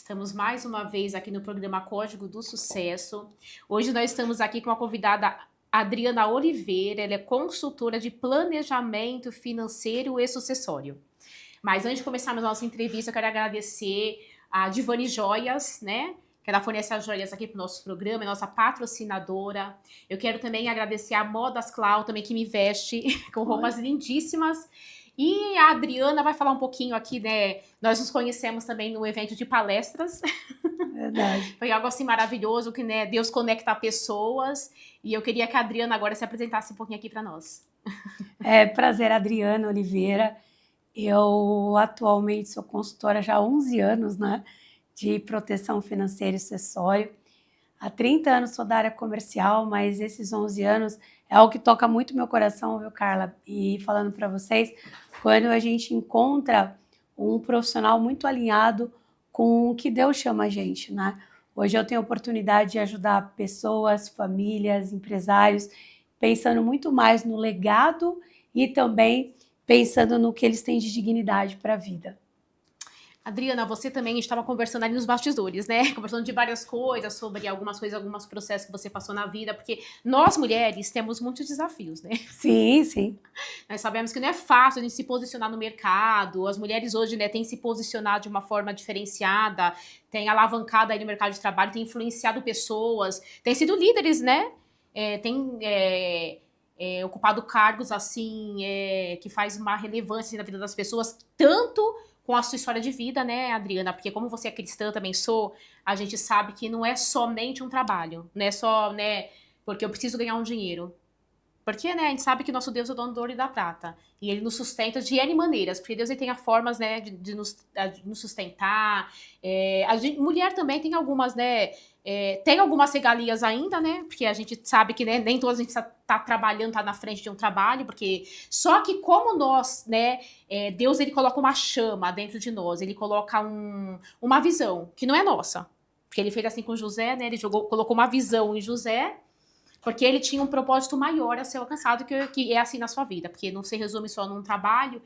Estamos mais uma vez aqui no programa Código do Sucesso. Hoje nós estamos aqui com a convidada Adriana Oliveira, ela é consultora de planejamento financeiro e sucessório. Mas antes de começarmos a nossa entrevista, eu quero agradecer a Divani Joias, né? Que ela fornece as joias aqui para o nosso programa, é nossa patrocinadora. Eu quero também agradecer a Modas Clau, também que me veste com roupas lindíssimas. E a Adriana vai falar um pouquinho aqui, né? Nós nos conhecemos também no evento de palestras. Verdade. Foi algo assim maravilhoso, que né, Deus conecta pessoas. E eu queria que a Adriana agora se apresentasse um pouquinho aqui para nós. Prazer, Adriana Oliveira. Eu atualmente sou consultora já há 11 anos, né, de proteção financeira e sucessório. Há 30 anos sou da área comercial, mas esses 11 anos é algo que toca muito meu coração, viu, Carla? E falando para vocês, quando a gente encontra um profissional muito alinhado com o que Deus chama a gente, né? Hoje eu tenho a oportunidade de ajudar pessoas, famílias, empresários, pensando muito mais no legado e também pensando no que eles têm de dignidade para a vida. Adriana, você também estava conversando ali nos bastidores, né? Conversando de várias coisas, sobre algumas coisas, alguns processos que você passou na vida, porque nós mulheres temos muitos desafios, né? Sim, sim. Nós sabemos que não é fácil a gente se posicionar no mercado, as mulheres hoje, né, têm se posicionado de uma forma diferenciada, têm alavancado aí no mercado de trabalho, têm influenciado pessoas, têm sido líderes, né? Ocupado cargos assim que faz uma relevância na vida das pessoas, tanto com a sua história de vida, né, Adriana? Porque como você é cristã, eu também sou, a gente sabe que não é somente um trabalho, não é só, né, porque eu preciso ganhar um dinheiro. Porque, né, a gente sabe que nosso Deus é o dono do ouro e da prata. E ele nos sustenta de N maneiras. Porque Deus ele tem formas, né, de nos sustentar. Mulher também tem algumas, né, tem algumas regalias ainda, né? Porque a gente sabe que né, nem todas a gente tá trabalhando, tá na frente de um trabalho. Porque só que como nós, né, Deus ele coloca uma chama dentro de nós. Ele coloca uma visão que não é nossa. Porque ele fez assim com José, né? Ele colocou uma visão em José, porque ele tinha um propósito maior a ser alcançado, que é assim na sua vida, porque não se resume só num trabalho.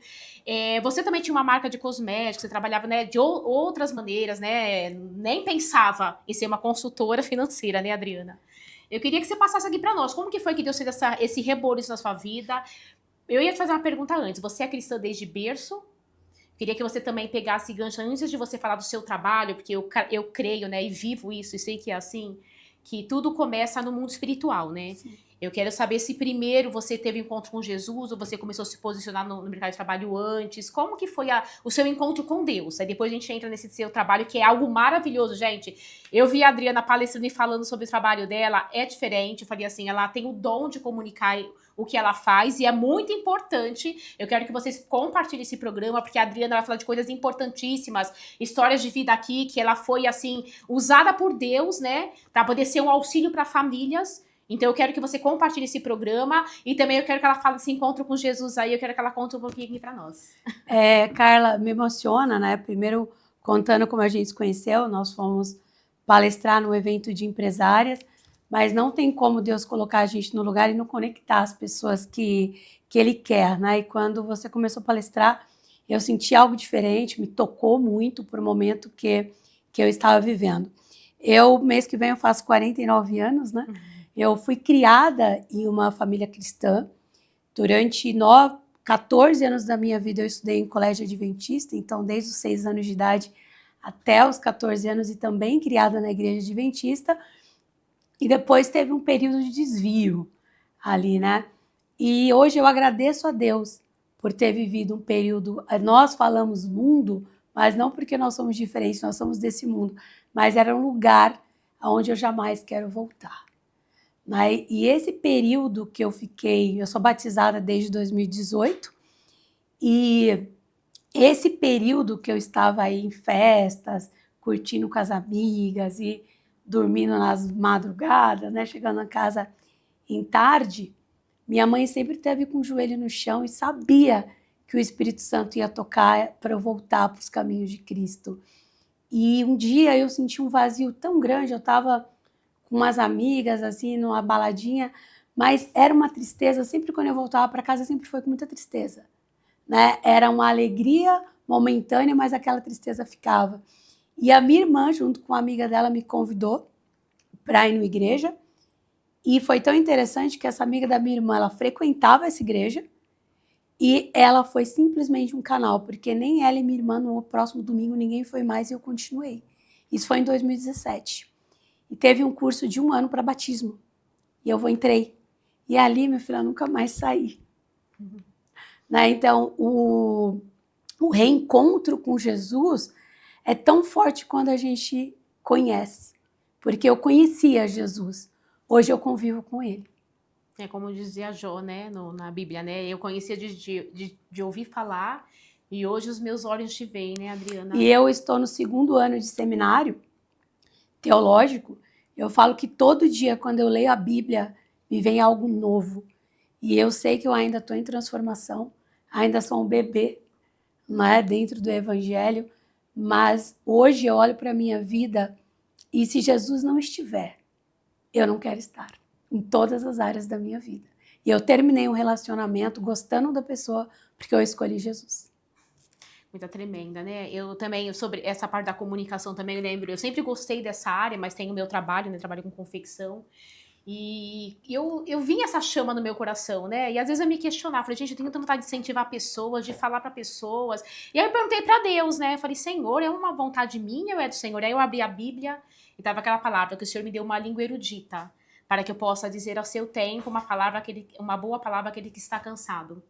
Você também tinha uma marca de cosméticos, você trabalhava né, de outras maneiras, né? Nem pensava em ser uma consultora financeira, né, Adriana? Eu queria que você passasse aqui para nós. Como que foi que Deus fez esse reboliço na sua vida? Eu ia te fazer uma pergunta antes. Você é cristã desde berço? Queria que você também pegasse gancho antes de você falar do seu trabalho, porque eu creio, né, e vivo isso, e sei que é assim, que tudo começa no mundo espiritual, né? Sim. Eu quero saber se primeiro você teve encontro com Jesus ou você começou a se posicionar no mercado de trabalho antes. Como que foi o seu encontro com Deus? Aí depois a gente entra nesse seu trabalho, que é algo maravilhoso, gente. Eu vi a Adriana palestrando e falando sobre o trabalho dela, é diferente. Eu falei assim, ela tem o dom de comunicar o que ela faz e é muito importante. Eu quero que vocês compartilhem esse programa, porque a Adriana vai falar de coisas importantíssimas, histórias de vida aqui, que ela foi, assim, usada por Deus, né, para poder ser um auxílio para famílias. Então eu quero que você compartilhe esse programa e também eu quero que ela fale desse encontro com Jesus aí, eu quero que ela conte um pouquinho aqui para nós. Carla, me emociona, né? Primeiro, contando como a gente se conheceu, nós fomos palestrar num evento de empresárias, mas não tem como Deus colocar a gente no lugar e não conectar as pessoas que Ele quer, né? E quando você começou a palestrar, eu senti algo diferente, me tocou muito por um momento que eu estava vivendo. Mês que vem, eu faço 49 anos, né? Eu fui criada em uma família cristã. Durante 14 anos da minha vida eu estudei em colégio adventista, então desde os 6 anos de idade até os 14 anos e também criada na igreja adventista. E depois teve um período de desvio ali, né? E hoje eu agradeço a Deus por ter vivido um período. Nós falamos mundo, mas não porque nós somos diferentes, nós somos desse mundo, mas era um lugar aonde eu jamais quero voltar. Né? E esse período que eu fiquei, eu sou batizada desde 2018, e esse período que eu estava aí em festas, curtindo com as amigas e dormindo nas madrugadas, né, chegando a casa em tarde, minha mãe sempre esteve com o joelho no chão e sabia que o Espírito Santo ia tocar para eu voltar para os caminhos de Cristo. E um dia eu senti um vazio tão grande, eu estava com umas amigas, assim, numa baladinha, mas era uma tristeza, sempre quando eu voltava para casa, sempre foi com muita tristeza, né? Era uma alegria momentânea, mas aquela tristeza ficava. E a minha irmã, junto com uma amiga dela, me convidou para ir numa igreja. E foi tão interessante que essa amiga da minha irmã, ela frequentava essa igreja e ela foi simplesmente um canal, porque nem ela e minha irmã, no próximo domingo, ninguém foi mais e eu continuei. Isso foi em 2017. E teve um curso de 1 ano para batismo. E eu entrei. E ali, minha filha, eu nunca mais saí. Né? Então, o reencontro com Jesus é tão forte quando a gente conhece. Porque eu conhecia Jesus. Hoje eu convivo com ele. É como dizia Jó, né, na Bíblia, né? Eu conhecia de ouvir falar e hoje os meus olhos te veem, né, Adriana? E eu estou no 2º ano de seminário teológico. Eu falo que todo dia, quando eu leio a Bíblia, me vem algo novo. E eu sei que eu ainda estou em transformação, ainda sou um bebê, não é, dentro do Evangelho, mas hoje eu olho para a minha vida e se Jesus não estiver, eu não quero estar em todas as áreas da minha vida. E eu terminei um relacionamento gostando da pessoa porque eu escolhi Jesus. Muita tremenda, né? Eu também, sobre essa parte da comunicação também lembro, eu sempre gostei dessa área, mas tenho o meu trabalho, né? Trabalho com confecção. E eu vi essa chama no meu coração, né? E às vezes eu me questionava, falei, gente, eu tenho tanta vontade de incentivar pessoas, de falar para pessoas. E aí eu perguntei para Deus, né? Eu falei, Senhor, é uma vontade minha ou é do Senhor? Aí eu abri a Bíblia e tava aquela palavra que o Senhor me deu uma língua erudita, para que eu possa dizer ao seu tempo uma boa palavra àquele que está cansado.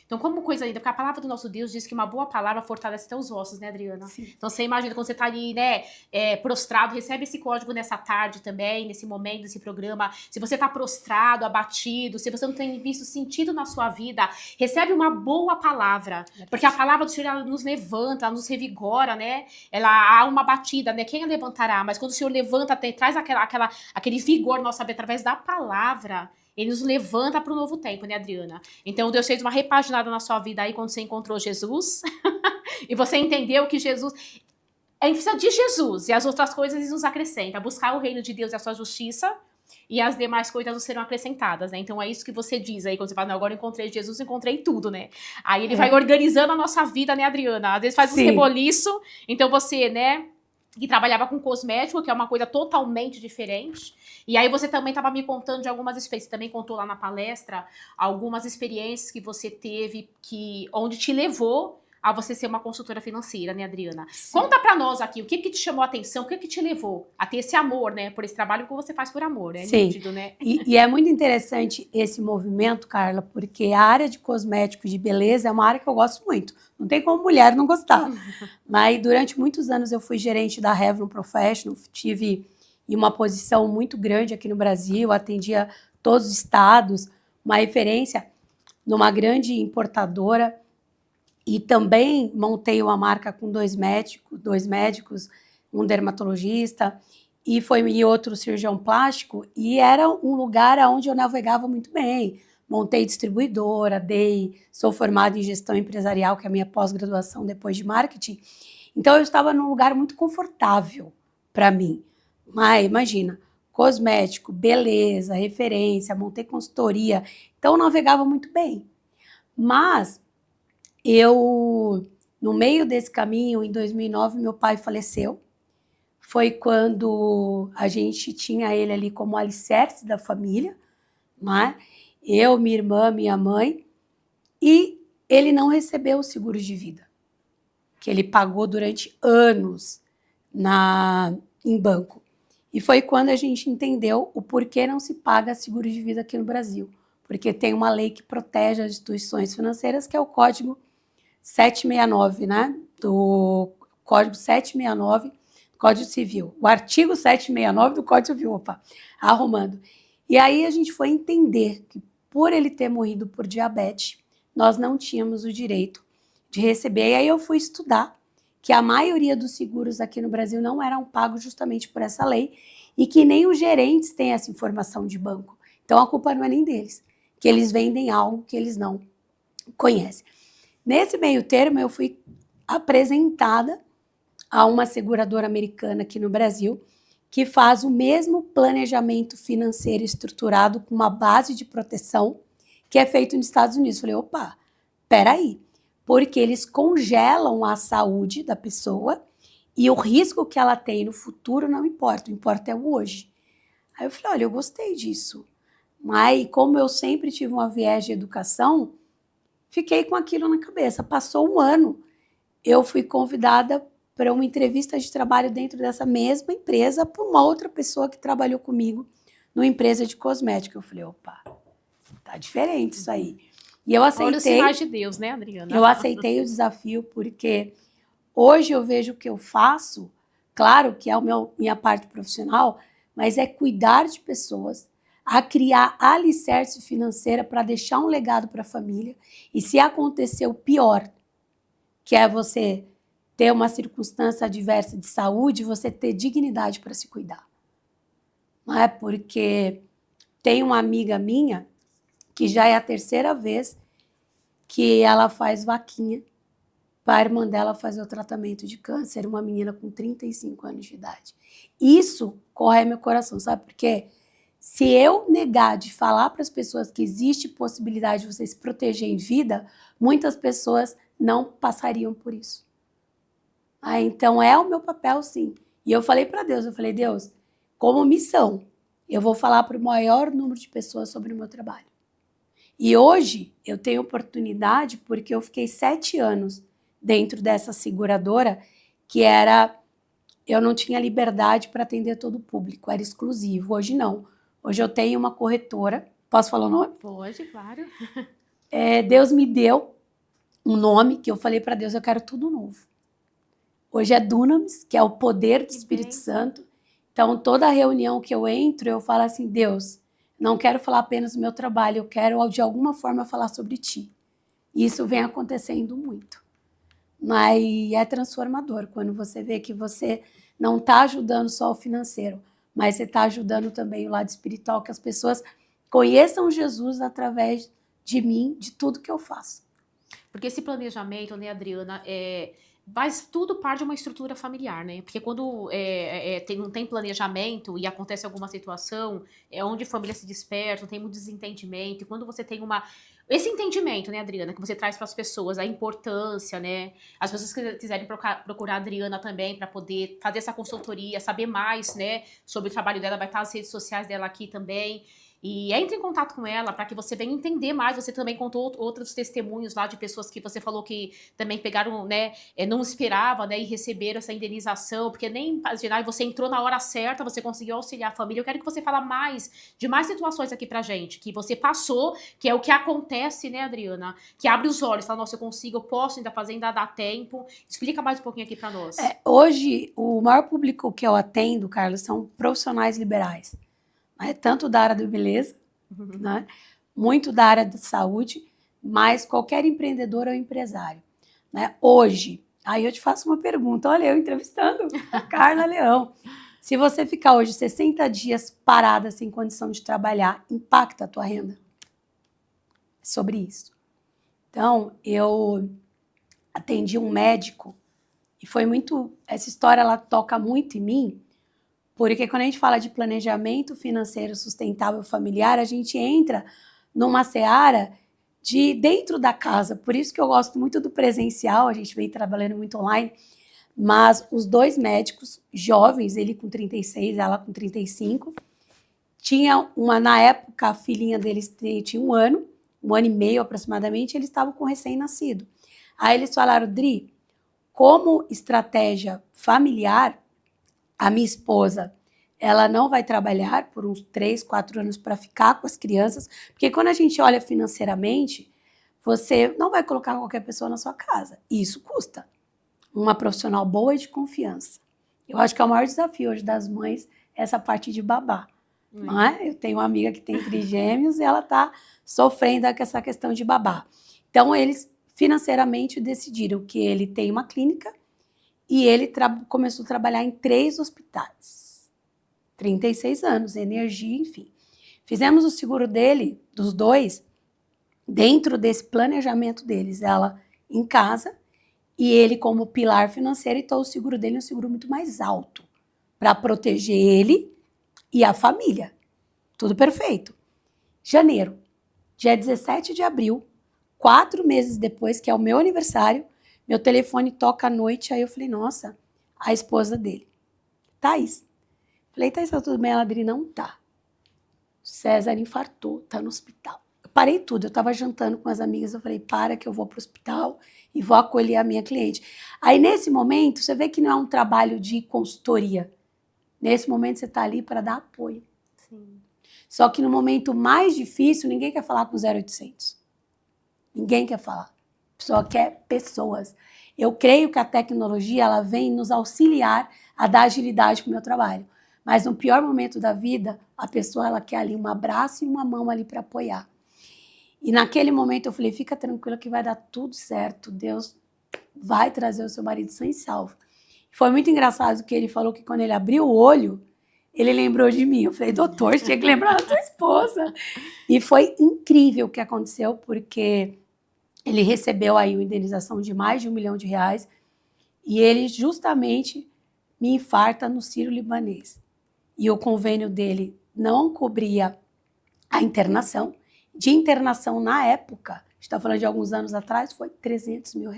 Então, como coisa linda, porque a palavra do nosso Deus diz que uma boa palavra fortalece até os ossos, né, Adriana? Sim. Então, você imagina quando você tá ali, né, prostrado, recebe esse código nessa tarde também, nesse momento, nesse programa. Se você tá prostrado, abatido, se você não tem visto sentido na sua vida, recebe uma boa palavra. Porque a palavra do Senhor, ela nos levanta, ela nos revigora, né? Ela há uma batida, né? Quem a levantará? Mas quando o Senhor levanta, traz aquele vigor na nossa vida através da palavra. Ele nos levanta para o novo tempo, né, Adriana? Então, Deus fez uma repaginada na sua vida aí quando você encontrou Jesus. E você entendeu que Jesus... A gente precisa de Jesus. E as outras coisas ele nos acrescenta. Buscar o reino de Deus e a sua justiça. E as demais coisas nos serão acrescentadas, né? Então, é isso que você diz aí. Quando você fala, não, agora eu encontrei Jesus, encontrei tudo, né? Aí ele vai organizando a nossa vida, né, Adriana? Às vezes faz uns reboliço. Então, você, né... que trabalhava com cosmético, que é uma coisa totalmente diferente. E aí você também estava me contando de algumas experiências, você também contou lá na palestra algumas experiências que você teve onde te levou a você ser uma consultora financeira, né, Adriana? Sim. Conta pra nós aqui, o que te chamou a atenção, o que te levou a ter esse amor, né, por esse trabalho que você faz por amor, né? Sim. Nítido, né? E é muito interessante esse movimento, Carla, porque a área de cosméticos de beleza é uma área que eu gosto muito. Não tem como mulher não gostar. Mas durante muitos anos eu fui gerente da Revlon Professional, tive em uma posição muito grande aqui no Brasil, atendia todos os estados, uma referência numa grande importadora. E também montei uma marca com dois médicos, um dermatologista e outro cirurgião plástico, e era um lugar onde eu navegava muito bem. Montei distribuidora, sou formada em gestão empresarial, que é a minha pós-graduação depois de marketing. Então eu estava num lugar muito confortável para mim. Mas imagina, cosmético, beleza, referência, montei consultoria, então eu navegava muito bem. Mas no meio desse caminho, em 2009, meu pai faleceu. Foi quando a gente tinha ele ali como alicerce da família, né? Eu, minha irmã, minha mãe, e ele não recebeu o seguro de vida, que ele pagou durante anos em banco. E foi quando a gente entendeu o porquê não se paga seguro de vida aqui no Brasil, porque tem uma lei que protege as instituições financeiras, que é o Código 769, né? Do Código 769 do Código Civil. O artigo 769 do Código Civil, arrumando. E aí a gente foi entender que por ele ter morrido por diabetes, nós não tínhamos o direito de receber. E aí eu fui estudar que a maioria dos seguros aqui no Brasil não eram pagos justamente por essa lei e que nem os gerentes têm essa informação de banco. Então a culpa não é nem deles, que eles vendem algo que eles não conhecem. Nesse meio termo, eu fui apresentada a uma seguradora americana aqui no Brasil, que faz o mesmo planejamento financeiro estruturado com uma base de proteção que é feito nos Estados Unidos. Falei, opa, peraí, porque eles congelam a saúde da pessoa E o risco que ela tem no futuro não importa, o importa é o hoje. Aí eu falei, olha, eu gostei disso. Mas como eu sempre tive uma viés de educação, fiquei com aquilo na cabeça. Passou um ano, eu fui convidada para uma entrevista de trabalho dentro dessa mesma empresa por uma outra pessoa que trabalhou comigo numa empresa de cosmética. Eu falei, opa, tá diferente isso aí. E eu Olha os aceitei. sinais de Deus, né, Adriana? Eu aceitei o desafio porque hoje eu vejo o que eu faço, claro que é minha parte profissional, mas é cuidar de pessoas, a criar alicerce financeira para deixar um legado para a família. E se acontecer o pior, que é você ter uma circunstância adversa de saúde, você ter dignidade para se cuidar. Não é porque tem uma amiga minha que já é a terceira vez que ela faz vaquinha para a irmã dela fazer o tratamento de câncer, uma menina com 35 anos de idade. Isso corre meu coração, sabe por quê? Se eu negar de falar para as pessoas que existe possibilidade de você se proteger em vida, muitas pessoas não passariam por isso. Então é o meu papel, sim. E eu falei para Deus, eu falei, Deus, como missão, eu vou falar para o maior número de pessoas sobre o meu trabalho. E hoje eu tenho oportunidade porque eu fiquei 7 anos dentro dessa seguradora que eu não tinha liberdade para atender todo o público, era exclusivo. Hoje não. Hoje eu tenho uma corretora. Posso falar o nome? Pode, claro. Deus me deu um nome que eu falei para Deus, eu quero tudo novo. Hoje é Dunamis, que é o poder do Espírito Santo. Então, toda reunião que eu entro, eu falo assim, Deus, não quero falar apenas do meu trabalho, eu quero, de alguma forma, falar sobre ti. E isso vem acontecendo muito. Mas é transformador quando você vê que você não está ajudando só o financeiro, mas você está ajudando também o lado espiritual, que as pessoas conheçam Jesus através de mim, de tudo que eu faço. Porque esse planejamento, né, Adriana, mas tudo parte de uma estrutura familiar, né? Porque quando não tem planejamento e acontece alguma situação, é onde a família se desperta, tem muito desentendimento. E quando você tem esse entendimento, né, Adriana, que você traz para as pessoas, a importância, né? As pessoas que quiserem procurar a Adriana também para poder fazer essa consultoria, saber mais, né, sobre o trabalho dela, vai estar as redes sociais dela aqui também. E entre em contato com ela para que você venha entender mais. Você também contou outros testemunhos lá de pessoas que você falou que também pegaram, né, não esperava, né, e receberam essa indenização, porque nem imaginar, você entrou na hora certa, você conseguiu auxiliar a família. Eu quero que você fale mais situações aqui pra gente, que você passou, que é o que acontece, né, Adriana? Que abre os olhos, fala, nossa, eu consigo, eu posso ainda fazer, ainda dá tempo. Explica mais um pouquinho aqui pra nós. Hoje, o maior público que eu atendo, Carlos, são profissionais liberais. Tanto da área da beleza, né? Muito da área da saúde, mas qualquer empreendedor ou empresário. Né? Hoje, aí eu te faço uma pergunta, olha, eu entrevistando a Carla Leão. Se você ficar hoje 60 dias parada sem condição de trabalhar, impacta a tua renda? É sobre isso. Então, eu atendi um médico e foi muito... Essa história, ela toca muito em mim, porque quando a gente fala de planejamento financeiro sustentável familiar, a gente entra numa seara de dentro da casa. Por isso que eu gosto muito do presencial, a gente vem trabalhando muito online, mas os dois médicos jovens, ele com 36, ela com 35, tinha na época, a filhinha deles tinha um ano e meio aproximadamente, eles estavam com recém-nascido. Aí eles falaram, Dri, como estratégia familiar, a minha esposa, ela não vai trabalhar por uns 3, 4 anos para ficar com as crianças, porque quando a gente olha financeiramente, você não vai colocar qualquer pessoa na sua casa. E isso custa. Uma profissional boa e de confiança. Eu acho que é o maior desafio hoje das mães, essa parte de babá. Não é? Eu tenho uma amiga que tem trigêmeos e ela está sofrendo com essa questão de babá. Então, eles financeiramente decidiram que ele tem uma clínica e ele começou a trabalhar em 3 hospitais. 36 anos, energia, enfim. Fizemos o seguro dele, dos dois, dentro desse planejamento deles. Ela em casa e ele como pilar financeiro. Então, o seguro dele é um seguro muito mais alto para proteger ele e a família. Tudo perfeito. Janeiro, dia 17 de abril, 4 meses depois, que é o meu aniversário, meu telefone toca à noite, aí eu falei, nossa, a esposa dele, Thaís. Falei, Thaís, tá tudo bem? Ela, Adri, não tá. César infartou, tá no hospital. Eu parei tudo, eu estava jantando com as amigas, eu falei, para que eu vou para o hospital e vou acolher a minha cliente. Aí, nesse momento, você vê que não é um trabalho de consultoria. Nesse momento, você está ali para dar apoio. Sim. Só que no momento mais difícil, ninguém quer falar com 0800. Ninguém quer falar. A pessoa quer pessoas. Eu creio que a tecnologia ela vem nos auxiliar a dar agilidade para o meu trabalho. Mas no pior momento da vida, a pessoa ela quer ali um abraço e uma mão ali para apoiar. E naquele momento eu falei, fica tranquila que vai dar tudo certo. Deus vai trazer o seu marido sã e salvo. Foi muito engraçado que ele falou que quando ele abriu o olho, ele lembrou de mim. Eu falei, doutor, você tinha que lembrar da tua esposa. E foi incrível o que aconteceu, porque ele recebeu aí uma indenização de mais de R$1 milhão e ele justamente me infarta no Sírio-Libanês. E o convênio dele não cobria a internação. De internação na época, a gente está falando de alguns anos atrás, foi R$300 mil.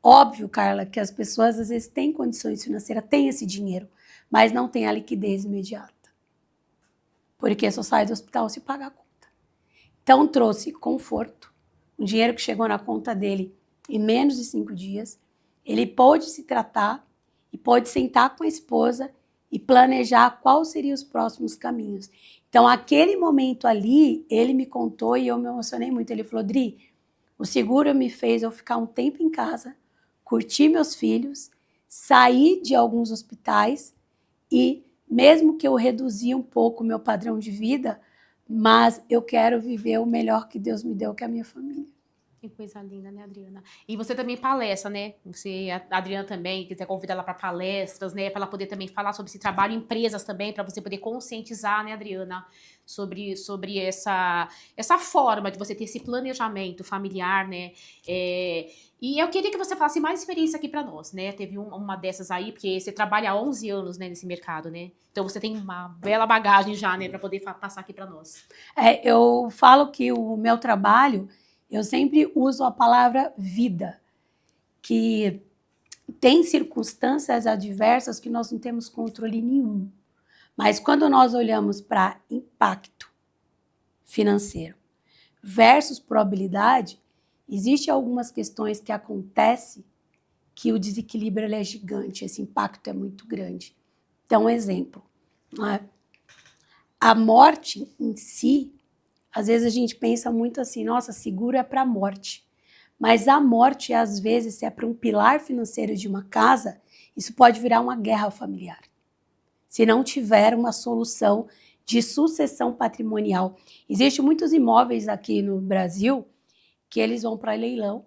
Óbvio, Carla, que as pessoas às vezes têm condições financeiras, têm esse dinheiro, mas não tem a liquidez imediata. Porque só sai do hospital se pagar a conta. Então trouxe conforto, um dinheiro que chegou na conta dele em menos de 5 dias. Ele pôde se tratar e pôde sentar com a esposa e planejar quais seriam os próximos caminhos. Então, aquele momento ali, ele me contou e eu me emocionei muito. Ele falou, Dri, o seguro me fez eu ficar um tempo em casa, curtir meus filhos, sair de alguns hospitais e, mesmo que eu reduzi um pouco o meu padrão de vida, mas eu quero viver o melhor que Deus me deu, que é a minha família. Que coisa linda, né, Adriana? E você também palestra, né? Você, a Adriana também, quiser convidar ela para palestras, né? Para ela poder também falar sobre esse trabalho em empresas também, para você poder conscientizar, né, Adriana? Sobre essa forma de você ter esse planejamento familiar, né? E eu queria que você falasse mais experiência aqui para nós, né? Teve uma dessas aí, porque você trabalha há 11 anos, né, nesse mercado, né? Então você tem uma bela bagagem já, né, para poder passar aqui para nós. Eu falo que o meu trabalho, eu sempre uso a palavra vida, que tem circunstâncias adversas que nós não temos controle nenhum. Mas quando nós olhamos para impacto financeiro versus probabilidade, existem algumas questões que acontecem que o desequilíbrio ele é gigante, esse impacto é muito grande. Então, um exemplo, né? A morte em si, às vezes a gente pensa muito assim, nossa, seguro é para a morte. Mas a morte, às vezes, se é para um pilar financeiro de uma casa, isso pode virar uma guerra familiar. Se não tiver uma solução de sucessão patrimonial. Existem muitos imóveis aqui no Brasil que eles vão para leilão,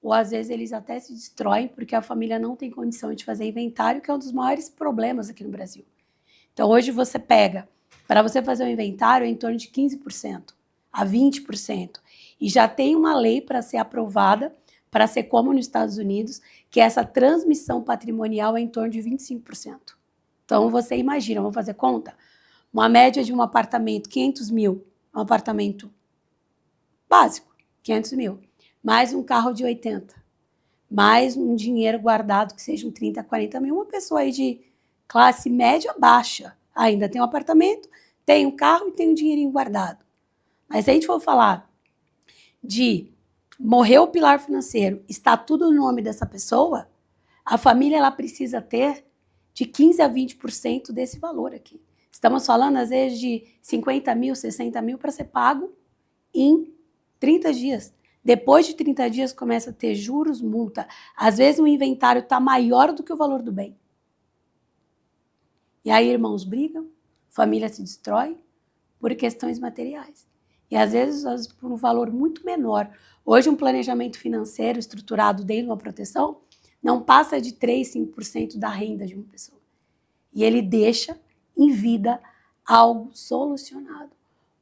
ou às vezes eles até se destroem porque a família não tem condição de fazer inventário, que é um dos maiores problemas aqui no Brasil. Então, hoje você pega, para você fazer um inventário, é em torno de 15% a 20%. E já tem uma lei para ser aprovada, para ser como nos Estados Unidos, que essa transmissão patrimonial é em torno de 25%. Então, você imagina, vamos fazer conta? Uma média de um apartamento, 500 mil, um apartamento básico, 500 mil, mais um carro de 80, mais um dinheiro guardado que seja um 30, 40 mil, uma pessoa aí de classe média baixa, ainda tem um apartamento, tem um carro e tem um dinheirinho guardado. Mas se a gente for falar de morrer o pilar financeiro, está tudo no nome dessa pessoa, a família ela precisa ter de 15% a 20% desse valor aqui. Estamos falando, às vezes, de 50 mil, 60 mil para ser pago em 30 dias. Depois de 30 dias, começa a ter juros, multa. Às vezes, o inventário está maior do que o valor do bem. E aí, irmãos brigam, família se destrói por questões materiais. E às vezes por um valor muito menor. Hoje, um planejamento financeiro estruturado dentro de uma proteção não passa de 3%, 5% da renda de uma pessoa. E ele deixa em vida algo solucionado.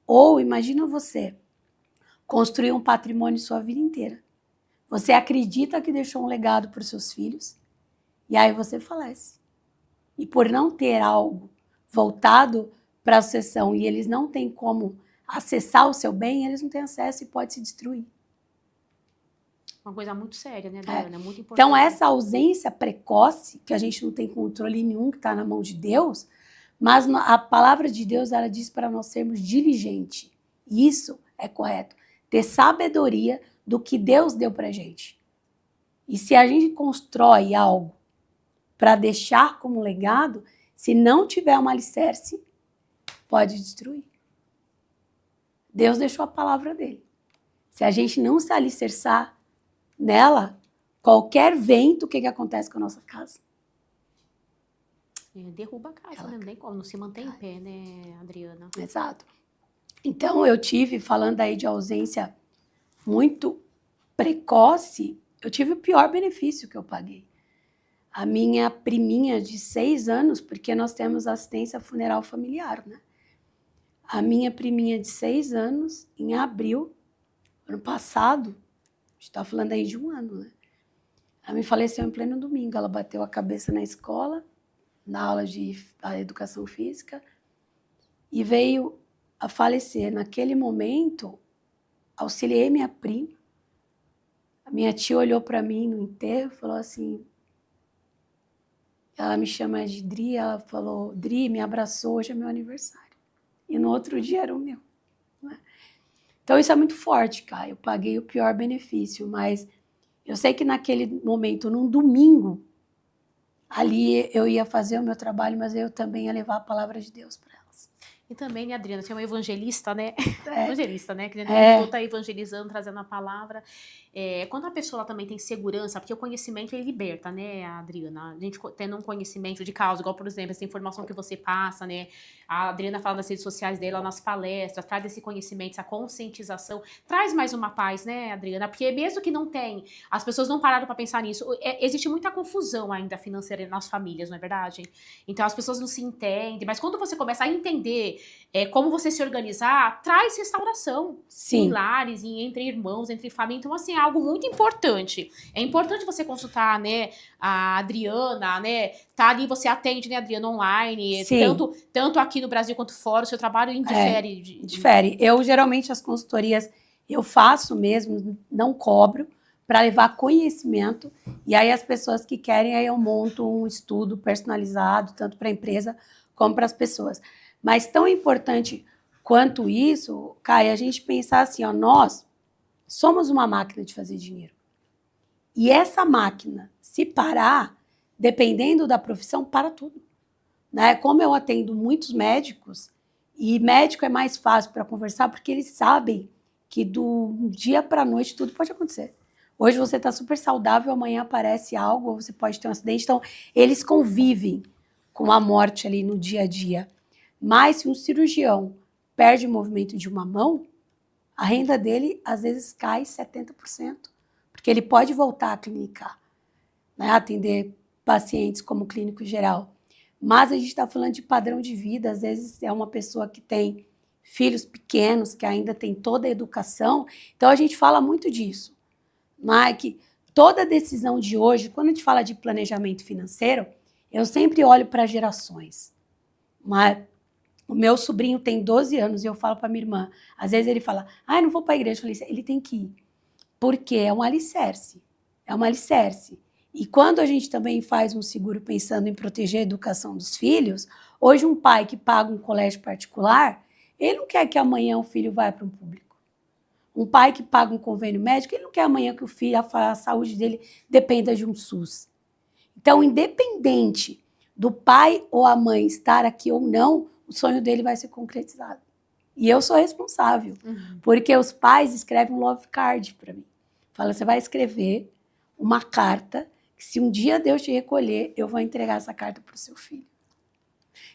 Ou imagina você construir um patrimônio sua vida inteira. Você acredita que deixou um legado para os seus filhos e aí você falece. E por não ter algo voltado para a sucessão e eles não têm como acessar o seu bem, eles não têm acesso e pode se destruir. Uma coisa muito séria, né, Adriana? Muito importante. Então, essa ausência precoce, que a gente não tem controle nenhum, que está na mão de Deus, mas a palavra de Deus, ela diz para nós sermos diligentes. Isso é correto. Ter sabedoria do que Deus deu para a gente. E se a gente constrói algo para deixar como legado, se não tiver um alicerce, pode destruir. Deus deixou a palavra dele. Se a gente não se alicerçar nela, qualquer vento, o que acontece com a nossa casa? Derruba a casa, né? Nem como, não se mantém em pé, né, Adriana? Exato. Então, eu tive, falando aí de ausência muito precoce, eu tive o pior benefício que eu paguei. A minha priminha de 6 anos, porque nós temos assistência funeral familiar, né? A minha priminha de 6 anos, em abril, ano passado, a gente está falando aí de um ano, né? Ela me faleceu em pleno domingo. Ela bateu a cabeça na escola, na aula de educação física, e veio a falecer. Naquele momento, auxiliei minha prima. A minha tia olhou para mim no enterro e falou assim, ela me chama de Dri, ela falou, Dri, me abraçou, hoje é meu aniversário. E no outro dia era o meu. Né? Então isso é muito forte, cara. Eu paguei o pior benefício, mas eu sei que naquele momento, num domingo, ali eu ia fazer o meu trabalho, mas eu também ia levar a palavra de Deus para elas. E também, né, Adriana, você é uma evangelista, né? Evangelista, né? Que a gente está evangelizando, trazendo a palavra. Quando a pessoa também tem segurança, porque o conhecimento ele liberta, né, Adriana? A gente tendo um conhecimento de causa, igual, por exemplo, essa informação que você passa, né? A Adriana fala nas redes sociais dela, nas palestras, traz esse conhecimento, essa conscientização, traz mais uma paz, né, Adriana? Porque mesmo que não tem, as pessoas não pararam para pensar nisso, existe muita confusão ainda financeira nas famílias, não é verdade? Então as pessoas não se entendem, mas quando você começa a entender como você se organizar, traz restauração. Sim. Em lares, entre irmãos, entre família. Então, assim, é algo muito importante. É importante você consultar, né, a Adriana, né? Tá ali, você atende, né, Adriana, online. Sim. Tanto aqui no Brasil quanto fora, o seu trabalho indifere. Difere. Eu, geralmente, as consultorias, eu faço mesmo, não cobro, para levar conhecimento. E aí, as pessoas que querem, aí eu monto um estudo personalizado, tanto para a empresa como para as pessoas. Mas tão importante quanto isso, Caio, a gente pensar assim, ó, nós somos uma máquina de fazer dinheiro. E essa máquina, se parar, dependendo da profissão, para tudo. Né? Como eu atendo muitos médicos, e médico é mais fácil para conversar, porque eles sabem que do dia para a noite tudo pode acontecer. Hoje você está super saudável, amanhã aparece algo, ou você pode ter um acidente. Então, eles convivem com a morte ali no dia a dia. Mas se um cirurgião perde o movimento de uma mão, a renda dele, às vezes, cai 70%, porque ele pode voltar a clinicar, né? Atender pacientes como clínico geral. Mas a gente está falando de padrão de vida, às vezes é uma pessoa que tem filhos pequenos, que ainda tem toda a educação, então a gente fala muito disso. Mas que toda decisão de hoje, quando a gente fala de planejamento financeiro, eu sempre olho para gerações. Mas o meu sobrinho tem 12 anos e eu falo para minha irmã, às vezes ele fala, não vou para a igreja. Eu falei, ele tem que ir, porque é um alicerce, E quando a gente também faz um seguro pensando em proteger a educação dos filhos, hoje um pai que paga um colégio particular, ele não quer que amanhã o filho vá para um público. Um pai que paga um convênio médico, ele não quer amanhã que o filho, a saúde dele dependa de um SUS. Então, independente do pai ou a mãe estar aqui ou não, o sonho dele vai ser concretizado. E eu sou responsável, porque os pais escrevem um love card para mim. Fala, você vai escrever uma carta que se um dia Deus te recolher, eu vou entregar essa carta para o seu filho.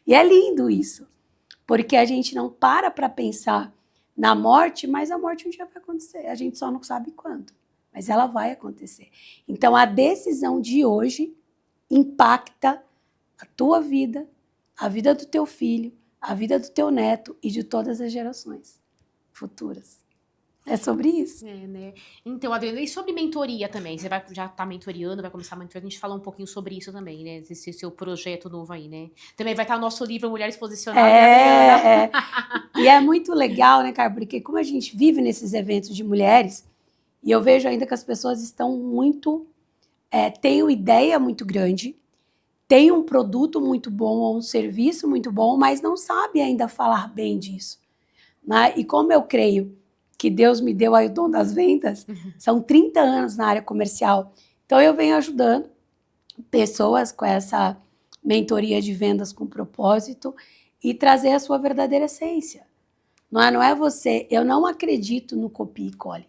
E é lindo isso, porque a gente não para pensar na morte, mas a morte um dia vai acontecer. A gente só não sabe quando, mas ela vai acontecer. Então, a decisão de hoje impacta a tua vida, a vida do teu filho, a vida do teu neto e de todas as gerações futuras. É sobre isso. Né? Então, Adriana, e sobre mentoria também? Você já está mentoriando, vai começar a mentoria. A gente fala um pouquinho sobre isso também, né? Esse seu projeto novo aí, né? Também vai estar o nosso livro Mulheres Posicionadas. E é muito legal, né, cara? Porque como a gente vive nesses eventos de mulheres, E eu vejo ainda que as pessoas estão muito... têm uma ideia muito grande, têm um produto muito bom ou um serviço muito bom, mas não sabem ainda falar bem disso. Né? E como eu creio que Deus me deu aí o dom das vendas, são 30 anos na área comercial. Então eu venho ajudando pessoas com essa mentoria de vendas com propósito e trazer a sua verdadeira essência. Não é você... Eu não acredito no copia e cole.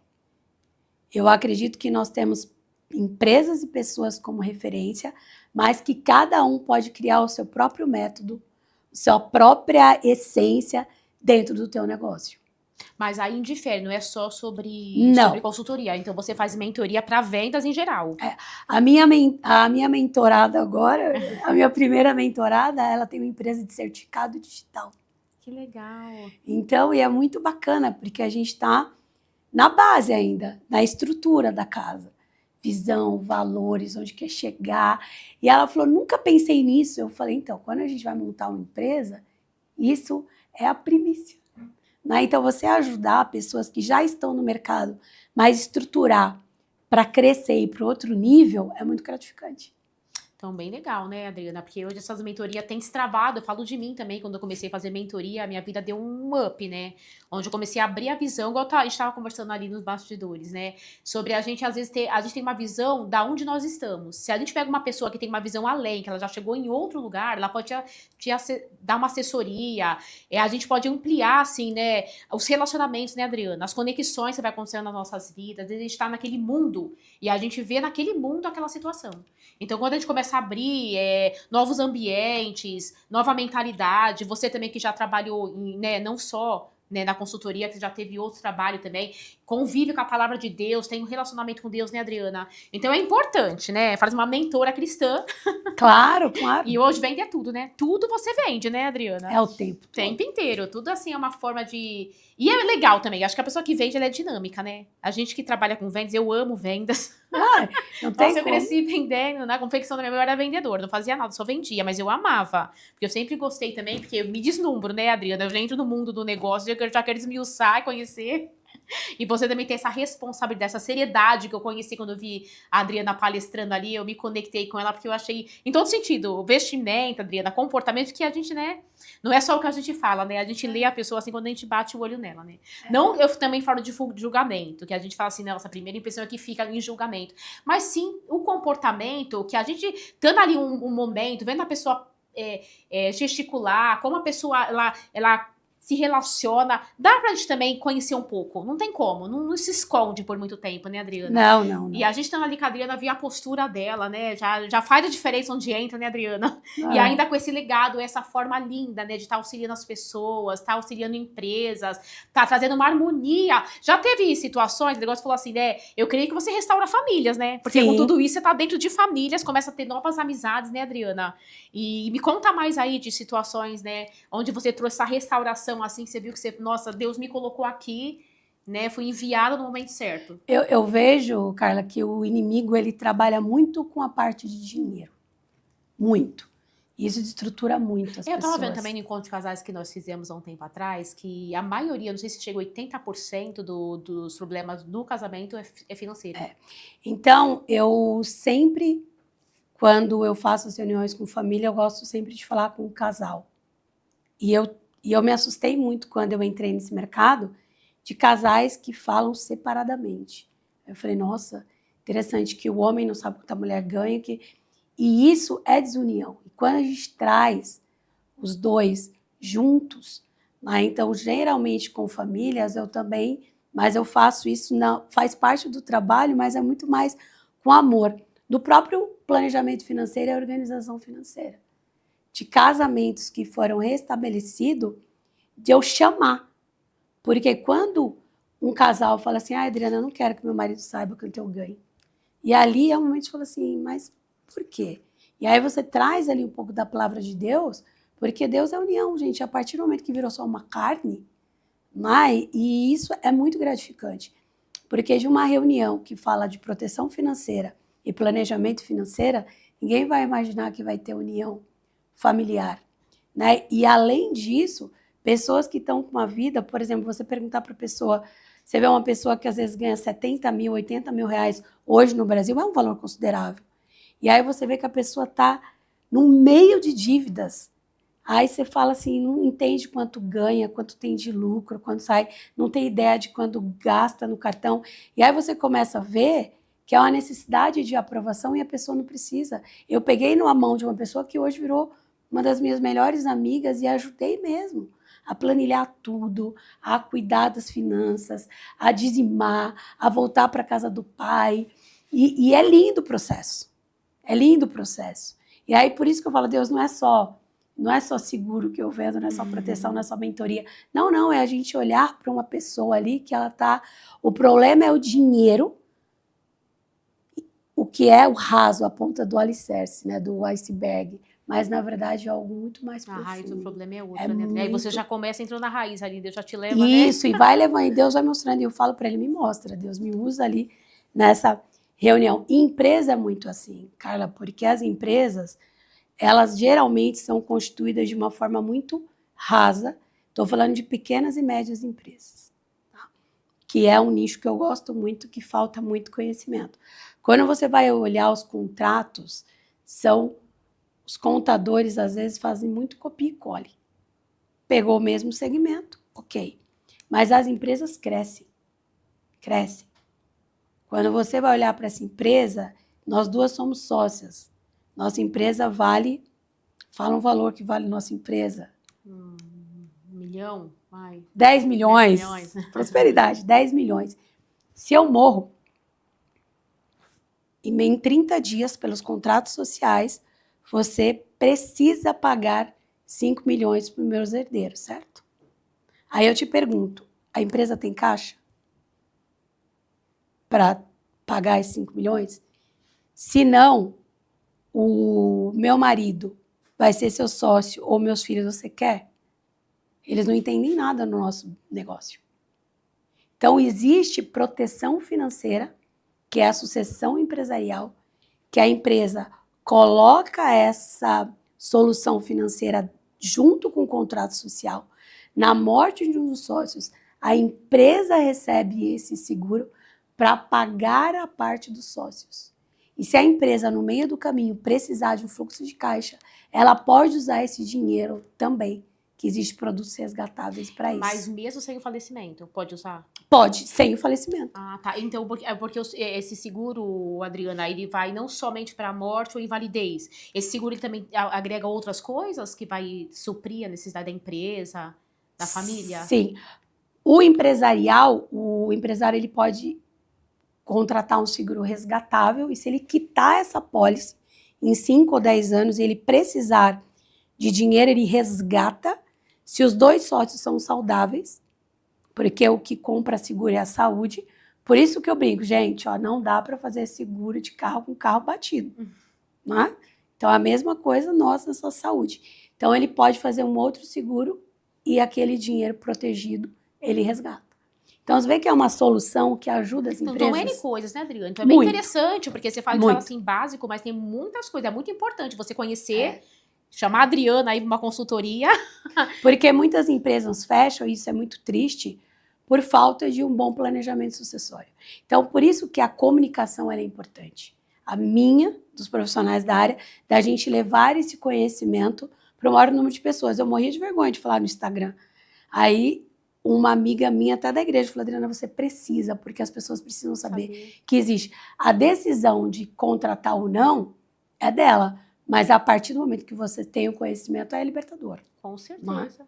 Eu acredito que nós temos empresas e pessoas como referência, mas que cada um pode criar o seu próprio método, sua própria essência dentro do teu negócio. Mas aí indifere, não é só sobre consultoria. Então você faz mentoria para vendas em geral. A minha mentorada agora, a minha primeira mentorada, ela tem uma empresa de certificado digital. Que legal. Então, e é muito bacana, porque a gente está na base ainda, na estrutura da casa. Visão, valores, onde quer chegar. E ela falou, nunca pensei nisso. Eu falei, então, quando a gente vai montar uma empresa, isso é a primícia. Né? Então, você ajudar pessoas que já estão no mercado, mas estruturar para crescer e para outro nível é muito gratificante. Então, bem legal, né, Adriana? Porque hoje essas mentorias têm se travado. Eu falo de mim também, quando eu comecei a fazer mentoria, a minha vida deu um up, né? Onde eu comecei a abrir a visão, igual a gente estava conversando ali nos bastidores, né? Sobre a gente, às vezes, a gente tem uma visão da onde nós estamos. Se a gente pega uma pessoa que tem uma visão além, que ela já chegou em outro lugar, ela pode dar uma assessoria, a gente pode ampliar, assim, né? Os relacionamentos, né, Adriana? As conexões que vai acontecendo nas nossas vidas. Às vezes a gente está naquele mundo e a gente vê naquele mundo aquela situação. Então, quando a gente começa a abrir novos ambientes, nova mentalidade, você também que já trabalhou né, não só na consultoria, que já teve outro trabalho também, convive com a palavra de Deus, tem um relacionamento com Deus, né, Adriana? Então é importante, né? Faz uma mentora cristã. Claro, claro. E hoje vende tudo, né? Tudo você vende, né, Adriana? É o tempo todo. O tempo inteiro. Tudo assim é uma forma de... E é legal também. Acho que a pessoa que vende, ela é dinâmica, né? A gente que trabalha com vendas, eu amo vendas. Não tem Nossa, eu cresci vendendo, na confecção da minha mãe, eu era vendedora, não fazia nada, só vendia, mas eu amava. Porque eu sempre gostei também, porque eu me deslumbro, né, Adriana? Eu já entro no mundo do negócio, eu já quero esmiuçar e conhecer. E você também tem essa responsabilidade, essa seriedade que eu conheci quando eu vi a Adriana palestrando ali, eu me conectei com ela, porque eu achei, em todo sentido, vestimenta, Adriana, comportamento, que a gente, né, não é só o que a gente fala, né, a gente lê a pessoa assim quando a gente bate o olho nela, né. Não, eu também falo de julgamento, que a gente fala assim, nossa, a primeira impressão é que fica em julgamento, mas sim o comportamento, que a gente, estando ali um momento, vendo a pessoa gesticular, como a pessoa, ela se relaciona, dá pra gente também conhecer um pouco, não tem como, não se esconde por muito tempo, né, Adriana? Não. E a gente tá ali com a Adriana, via a postura dela, né, já faz a diferença onde entra, né, Adriana? E ainda com esse legado, essa forma linda, né, de estar auxiliando as pessoas, estar auxiliando empresas, tá trazendo uma harmonia. Já teve situações, o negócio falou assim, né, eu creio que você restaura famílias, né, porque Sim. com tudo isso você tá dentro de famílias, começa a ter novas amizades, né, Adriana? E me conta mais aí de situações, né, onde você trouxe essa restauração assim, que você viu que você, nossa, Deus me colocou aqui, né, fui enviada no momento certo. Eu vejo, Carla, que o inimigo, ele trabalha muito com a parte de dinheiro. Muito. Isso destrutura muito as pessoas. Eu tava vendo também no encontro de casais que nós fizemos há um tempo atrás, que a maioria, não sei se chega a 80% dos problemas do casamento é financeiro. Então, eu sempre, quando eu faço as reuniões com família, eu gosto sempre de falar com o casal. E eu me assustei muito quando eu entrei nesse mercado de casais que falam separadamente. Eu falei, nossa, interessante que o homem não sabe quanto a mulher ganha. E isso é desunião. E quando a gente traz os dois juntos, né, então, geralmente com famílias, eu também, mas eu faço isso, faz parte do trabalho, mas é muito mais com amor, do próprio planejamento financeiro e organização financeira. De casamentos que foram restabelecidos, de eu chamar. Porque quando um casal fala assim, Adriana, eu não quero que meu marido saiba quanto eu ganho. E ali é um momento de falar assim, mas por quê? E aí você traz ali um pouco da palavra de Deus, porque Deus é união, gente. A partir do momento que virou só uma carne, e isso é muito gratificante. Porque de uma reunião que fala de proteção financeira e planejamento financeiro, ninguém vai imaginar que vai ter união familiar, né? E além disso, pessoas que estão com uma vida, por exemplo, você perguntar para a pessoa, Você vê uma pessoa que às vezes ganha 70 mil, 80 mil reais hoje no Brasil, é um valor considerável. E aí você vê que a pessoa está no meio de dívidas. Aí você fala assim, não entende quanto ganha, quanto tem de lucro, quanto sai, não tem ideia de quanto gasta no cartão. E aí você começa a ver que é uma necessidade de aprovação e a pessoa não precisa. Eu peguei numa mão de uma pessoa que hoje virou uma das minhas melhores amigas e ajudei mesmo a planilhar tudo, a cuidar das finanças, a dizimar, a voltar para a casa do pai. E é lindo o processo. É lindo o processo. E aí, por isso que eu falo, Deus, não é só seguro que eu vendo, não é só proteção, não é só mentoria. Não, é a gente olhar para uma pessoa ali que ela tá... O problema é o dinheiro, o que é o raso, a ponta do alicerce, né, do iceberg. Mas, na verdade, é algo muito mais profundo. A raiz do problema é outra, É né? Aí você muito... já começa entrando na raiz ali, Deus já te leva, né? Isso, e vai levando, e Deus vai mostrando. E eu falo para ele, me mostra, Deus me usa ali nessa reunião. E empresa é muito assim, Carla, porque as empresas, elas geralmente são constituídas de uma forma muito rasa. Estou falando de pequenas e médias empresas, tá? Que é um nicho que eu gosto muito, que falta muito conhecimento. Quando você vai olhar os contratos, os contadores às vezes fazem muito copia e cole. Pegou o mesmo segmento, ok. Mas as empresas crescem. Quando você vai olhar para essa empresa, nós duas somos sócias. Nossa empresa vale... Fala um valor que vale nossa empresa. 1 milhão? Vai. 10 milhões. 10 milhões. Prosperidade, 10 milhões. Se eu morro, e em 30 dias, pelos contratos sociais, você precisa pagar 5 milhões para os meus herdeiros, certo? Aí eu te pergunto, a empresa tem caixa para pagar esses 5 milhões? Se não, o meu marido vai ser seu sócio ou meus filhos você quer? Eles não entendem nada no nosso negócio. Então, existe proteção financeira, que é a sucessão empresarial, que a empresa coloca essa solução financeira junto com o contrato social. Na morte de um dos sócios, a empresa recebe esse seguro para pagar a parte dos sócios. E se a empresa, no meio do caminho, precisar de um fluxo de caixa, ela pode usar esse dinheiro também, que existem produtos resgatáveis para isso. Mas mesmo sem o falecimento, pode usar? Pode, sem o falecimento. Ah, tá. Então, porque esse seguro, Adriana, ele vai não somente para morte ou invalidez. Esse seguro ele também agrega outras coisas que vai suprir a necessidade da empresa, da família? Sim. O empresário ele pode contratar um seguro resgatável e se ele quitar essa pólice em 5 ou 10 anos e ele precisar de dinheiro, ele resgata. Se os dois sócios são saudáveis, porque o que compra seguro é a saúde. Por isso que eu brinco, gente, ó, não dá para fazer seguro de carro com carro batido. Não é? Então, a mesma coisa nós na sua saúde. Então, ele pode fazer um outro seguro e aquele dinheiro protegido, ele resgata. Então, você vê que é uma solução que ajuda as empresas. Então, N coisas, né, Adriana? Então, é bem interessante, porque você fala assim básico, mas tem muitas coisas. É muito importante você conhecer, chamar a Adriana aí para uma consultoria. Porque muitas empresas fecham, e isso é muito triste, por falta de um bom planejamento sucessório. Então, por isso que a comunicação é importante. A minha, dos profissionais da área, da gente levar esse conhecimento para o maior número de pessoas. Eu morria de vergonha de falar no Instagram. Aí, uma amiga minha, até da igreja, falou, Adriana, você precisa, porque as pessoas precisam saber que existe. A decisão de contratar ou não é dela, mas a partir do momento que você tem o conhecimento, é libertador. Com certeza.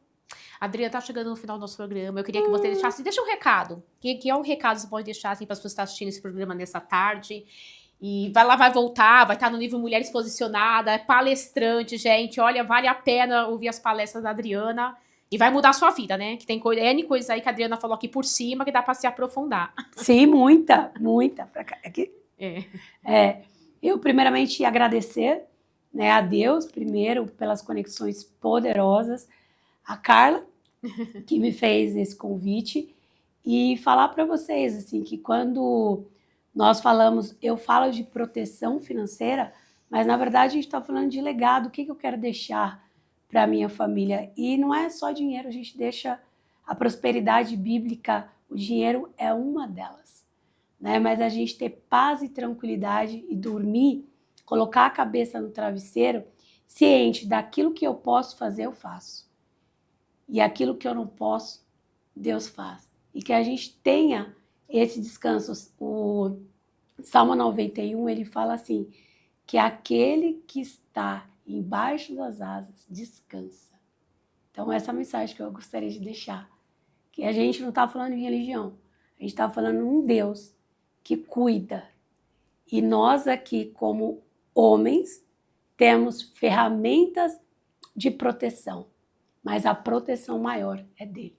Adriana, tá chegando no final do nosso programa. Eu queria que você deixa um recado. Que é um recado que você pode deixar assim, para as pessoas que estão assistindo esse programa nessa tarde? E vai voltar, vai estar no nível Mulheres Posicionadas, é palestrante, gente. Olha, vale a pena ouvir as palestras da Adriana. E vai mudar a sua vida, né? Que tem N coisas aí que a Adriana falou aqui por cima que dá para se aprofundar. Sim, muita. Aqui. Eu, primeiramente, agradecer, né, a Deus, primeiro, pelas conexões poderosas, a Carla, que me fez esse convite, e falar para vocês, assim, que quando nós falamos, eu falo de proteção financeira, mas, na verdade, a gente está falando de legado, o que eu quero deixar para a minha família. E não é só dinheiro, a gente deixa a prosperidade bíblica, O dinheiro é uma delas, né? Mas a gente ter paz e tranquilidade e dormir, colocar a cabeça no travesseiro, ciente daquilo que eu posso fazer, eu faço. E aquilo que eu não posso, Deus faz. E que a gente tenha esse descanso. O Salmo 91, ele fala assim, que aquele que está embaixo das asas descansa. Então, essa é a mensagem que eu gostaria de deixar. Que a gente não está falando de religião, a gente está falando de um Deus que cuida. E nós aqui, como homens, temos ferramentas de proteção, mas a proteção maior é dele.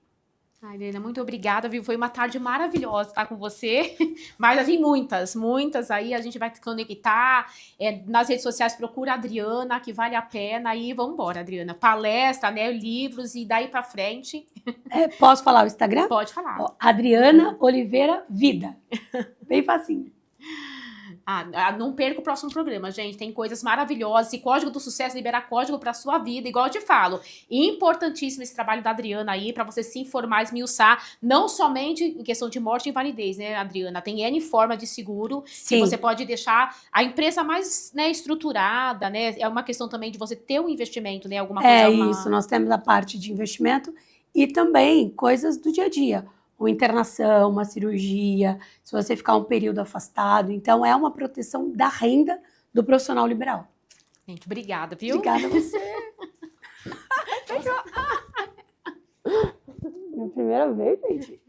Ai, Adriana, muito obrigada, viu? Foi uma tarde maravilhosa estar com você. Mas assim, muitas aí, a gente vai conectar. Nas redes sociais, procura a Adriana, que vale a pena. E vamos embora, Adriana. Palestra, né? Livros e daí pra frente. Posso falar o Instagram? Pode falar. Ó, Adriana Oliveira Vida. Bem facinho. Não perca o próximo programa, gente. Tem coisas maravilhosas. E Código do Sucesso, liberar código para sua vida. Igual eu te falo, importantíssimo esse trabalho da Adriana aí, para você se informar, esmiuçar, não somente em questão de morte e invalidez, né, Adriana? Tem N forma de seguro. Sim. Que você pode deixar a empresa mais, né, estruturada, né? É uma questão também de você ter um investimento, né? Alguma coisa. Isso, nós temos a parte de investimento e também coisas do dia a dia. Uma internação, uma cirurgia, se você ficar um período afastado. Então, é uma proteção da renda do profissional liberal. Gente, obrigada, viu? Obrigada a você. Minha primeira vez, gente.